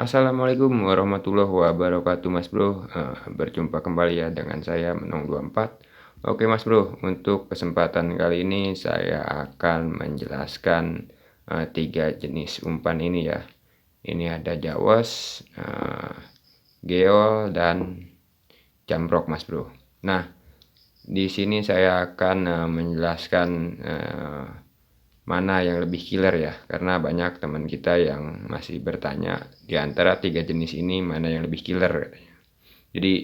Assalamualaikum warahmatullahi wabarakatuh Mas Bro, berjumpa kembali ya dengan saya Menong24. Oke Mas Bro, untuk kesempatan kali ini saya akan menjelaskan 3 jenis umpan ini ya. Ini ada Jawas, Geol, dan Jambrok Mas Bro. Nah, di sini saya akan menjelaskan mana yang lebih killer ya, karena banyak teman kita yang masih bertanya di antara 3 jenis ini mana yang lebih killer katanya. Jadi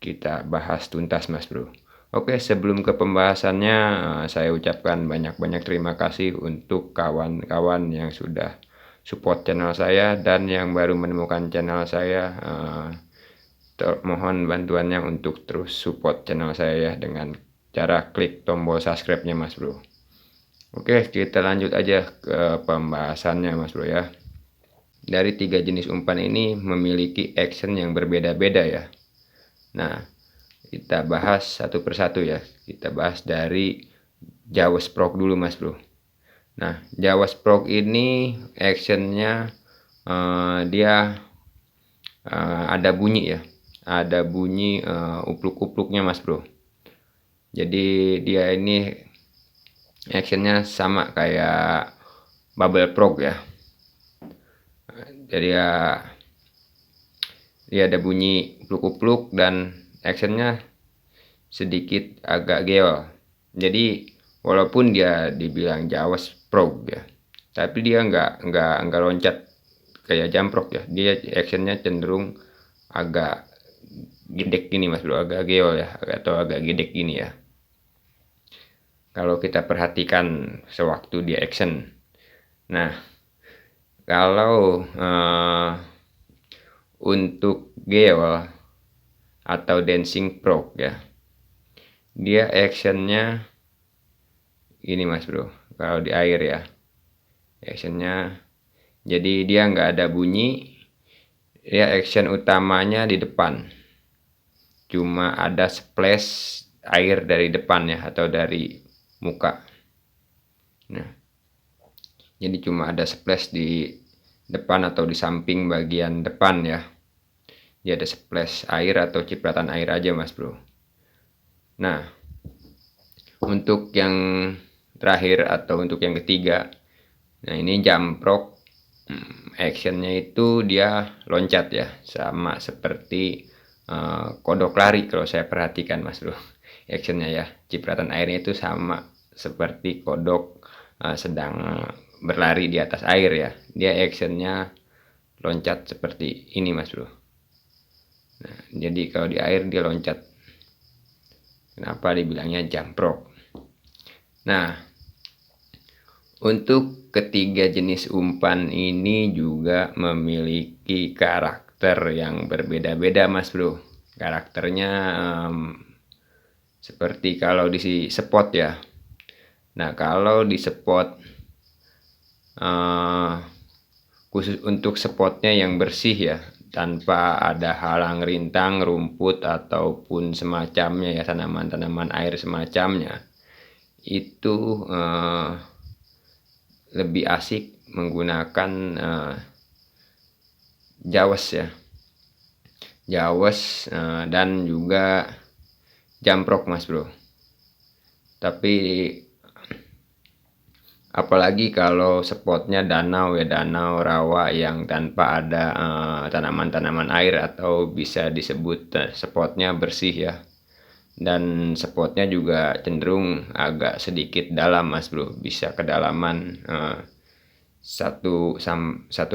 kita bahas tuntas Mas Bro. Oke, sebelum ke pembahasannya, saya ucapkan banyak-banyak terima kasih untuk kawan-kawan yang sudah support channel saya dan yang baru menemukan channel saya. Mohon bantuannya untuk terus support channel saya ya dengan cara klik tombol subscribe-nya Mas Bro. Oke, kita lanjut aja ke pembahasannya Mas Bro ya. Dari 3 jenis umpan ini memiliki action yang berbeda-beda ya. Nah, kita bahas satu persatu ya. Kita bahas dari Jawas Frog dulu Mas Bro. Nah, Jawas Frog ini actionnya dia ada bunyi ya. Ada bunyi upluk-upluknya Mas Bro. Jadi dia ini actionnya sama kayak Bubble Frog ya. Jadi ya dia ada bunyi upluk-upluk dan actionnya sedikit agak geol. Jadi walaupun dia dibilang Jawas Frog ya, tapi dia nggak loncat kayak Jamprok ya. Dia actionnya cenderung agak gedek gini Mas Bro, agak geol ya, atau agak gedek gini ya. Kalau kita perhatikan sewaktu dia action. Nah, kalau untuk geol atau dancing frog ya, dia actionnya ini Mas Bro. Kalau di air ya, actionnya jadi dia nggak ada bunyi. Dia action utamanya di depan, cuma ada splash air dari depan ya, atau dari muka. Nah, jadi cuma ada splash di depan atau di samping bagian depan ya. Dia ada splash air atau cipratan air aja Mas Bro. Nah, untuk yang terakhir atau untuk yang ketiga, nah ini Jamprok. Actionnya itu dia loncat ya, sama seperti kodok lari kalau saya perhatikan Mas Bro. Actionnya ya, cipratan airnya itu sama seperti kodok sedang berlari di atas air ya. Dia actionnya loncat seperti ini Mas Bro. Nah, jadi kalau di air dia loncat. Kenapa dibilangnya Jamprok? Nah, untuk ketiga jenis umpan ini juga memiliki karakter yang berbeda-beda Mas Bro. Karakternya seperti kalau di spot ya. Nah, kalau di spot khusus untuk spotnya yang bersih ya, tanpa ada halang rintang, rumput ataupun semacamnya ya, tanaman-tanaman air semacamnya, itu lebih asik menggunakan Jawas ya, Jawas dan juga Jamprok Mas Bro. Tapi apalagi kalau spotnya danau ya, danau rawa yang tanpa ada tanaman-tanaman air, atau bisa disebut spotnya bersih ya. Dan spotnya juga cenderung agak sedikit dalam Mas Bro, bisa kedalaman 1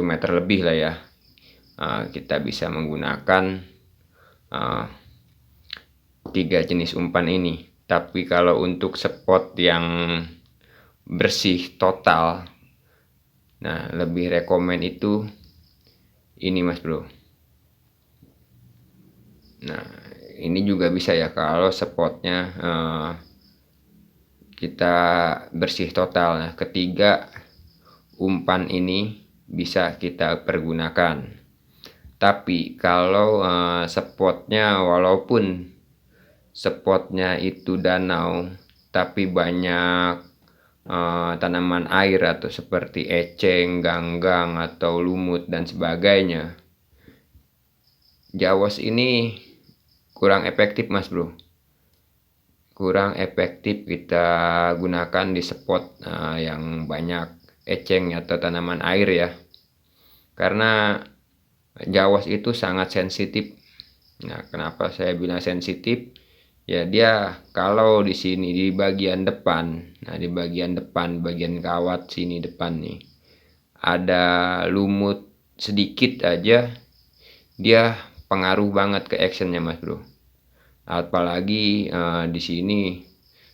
meter lebih lah ya. Kita bisa menggunakan 3 jenis umpan ini. Tapi kalau untuk spot yang bersih total, nah lebih rekomen itu ini Mas Bro. Nah, ini juga bisa ya kalau spotnya kita bersih total. Nah, ketiga umpan ini bisa kita pergunakan. Tapi kalau spotnya, walaupun spotnya itu danau, tapi banyak tanaman air atau seperti eceng, ganggang, atau lumut dan sebagainya, Jawas ini kurang efektif mas bro, kurang efektif kita gunakan di spot yang banyak eceng atau tanaman air ya, karena Jawas itu sangat sensitif. Nah, kenapa saya bilang sensitif? Ya dia kalau di sini di bagian depan, nah di bagian depan, bagian kawat sini depan nih, ada lumut sedikit aja, dia pengaruh banget ke actionnya mas bro. Apalagi di sini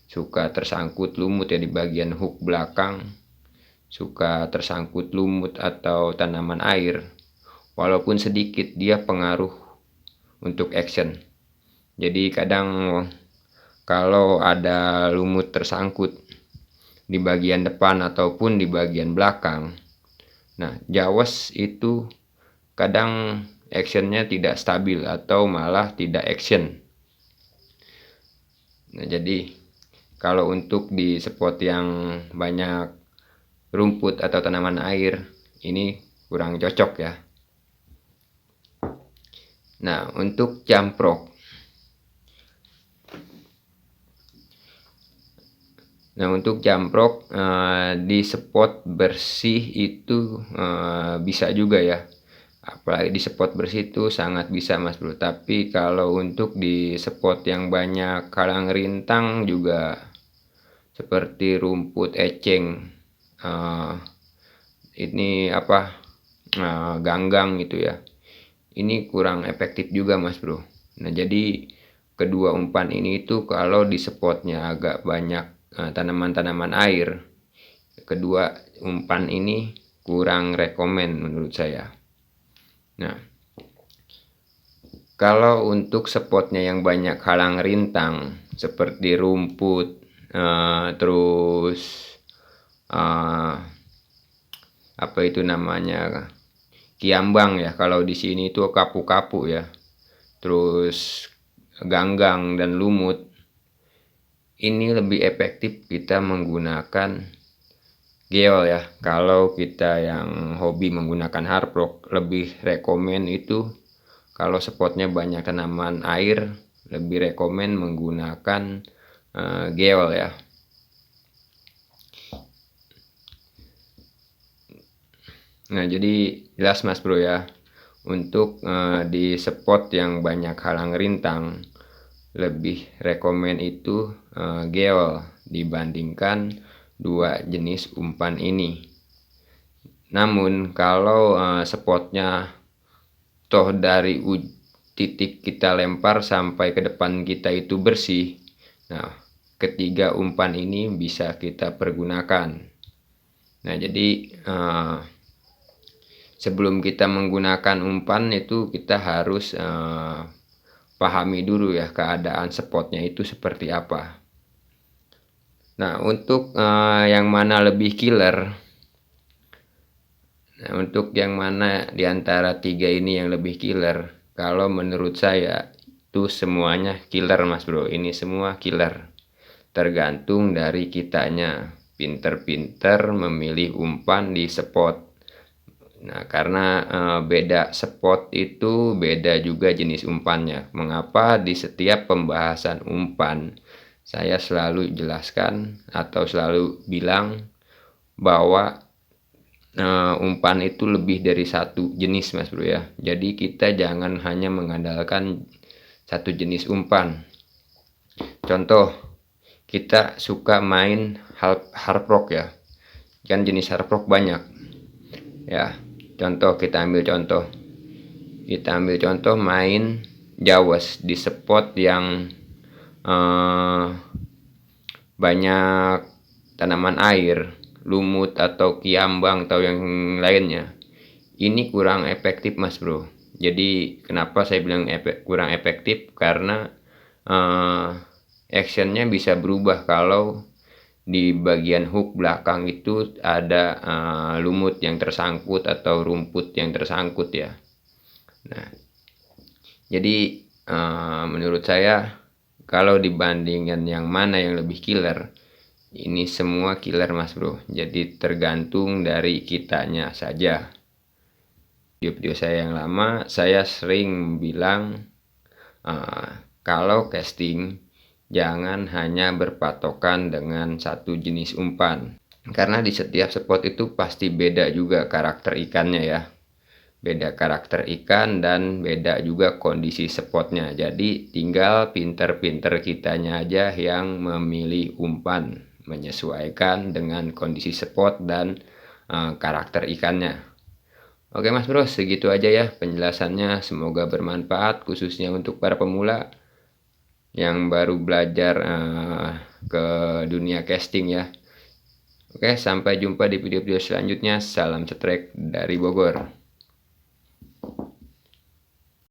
suka tersangkut lumut ya, di bagian hook belakang suka tersangkut lumut atau tanaman air. Walaupun sedikit dia pengaruh untuk action. Jadi kadang kalau ada lumut tersangkut di bagian depan ataupun di bagian belakang, nah Jawas itu kadang actionnya tidak stabil atau malah tidak action. Nah jadi kalau untuk di spot yang banyak rumput atau tanaman air ini kurang cocok ya. Nah untuk jamprok, di spot bersih itu bisa juga ya. Apalagi di spot bersih itu sangat bisa mas bro. Tapi kalau untuk di spot yang banyak karang rintang juga, seperti rumput eceng, ini apa, ganggang gitu ya, ini kurang efektif juga mas bro. Nah jadi kedua umpan ini itu kalau di spotnya agak banyak tanaman-tanaman air, kedua umpan ini kurang rekomen menurut saya. Nah kalau untuk spotnya yang banyak halang rintang seperti rumput, terus apa itu namanya, kiambang ya, kalau di sini itu kapu-kapu ya, terus ganggang dan lumut, ini lebih efektif kita menggunakan geol ya. Kalau kita yang hobi menggunakan hardrock, lebih rekomen itu kalau spotnya banyak tanaman air, lebih rekomen menggunakan geol ya. Nah jadi jelas mas bro ya, untuk di spot yang banyak halang rintang lebih rekomen itu geol dibandingkan dua jenis umpan ini. Namun kalau spotnya toh dari titik kita lempar sampai ke depan kita itu bersih, nah ketiga umpan ini bisa kita pergunakan. Nah jadi sebelum kita menggunakan umpan itu kita harus pahami dulu ya keadaan spotnya itu seperti apa. Nah untuk yang mana lebih killer, nah untuk yang mana diantara tiga ini yang lebih killer, kalau menurut saya itu semuanya killer mas bro. Ini semua killer, tergantung dari kitanya pinter-pinter memilih umpan di spot. Nah karena beda spot itu beda juga jenis umpannya. Mengapa di setiap pembahasan umpan saya selalu jelaskan atau selalu bilang bahwa umpan itu lebih dari satu jenis mas bro ya. Jadi kita jangan hanya mengandalkan satu jenis umpan. Contoh, kita suka main hardrock ya, kan jenis hardrock banyak ya. Contoh, kita ambil contoh main Jawas di spot yang banyak tanaman air, lumut atau kiambang atau yang lainnya. Ini kurang efektif mas bro. Jadi kenapa saya bilang kurang efektif, karena actionnya bisa berubah kalau di bagian hook belakang itu ada lumut yang tersangkut atau rumput yang tersangkut ya. Nah jadi menurut saya kalau dibandingkan yang mana yang lebih killer, ini semua killer mas bro. Jadi tergantung dari kitanya saja. Video-video saya yang lama, saya sering bilang kalau casting jangan hanya berpatokan dengan satu jenis umpan. Karena di setiap spot itu pasti beda juga karakter ikannya ya. Beda karakter ikan dan beda juga kondisi spotnya. Jadi tinggal pinter-pinter kitanya aja yang memilih umpan, menyesuaikan dengan kondisi spot dan karakter ikannya. Oke Mas Bro, segitu aja ya penjelasannya. Semoga bermanfaat khususnya untuk para pemula yang baru belajar ke dunia casting ya. Oke, sampai jumpa di video-video selanjutnya. Salam setrek dari Bogor.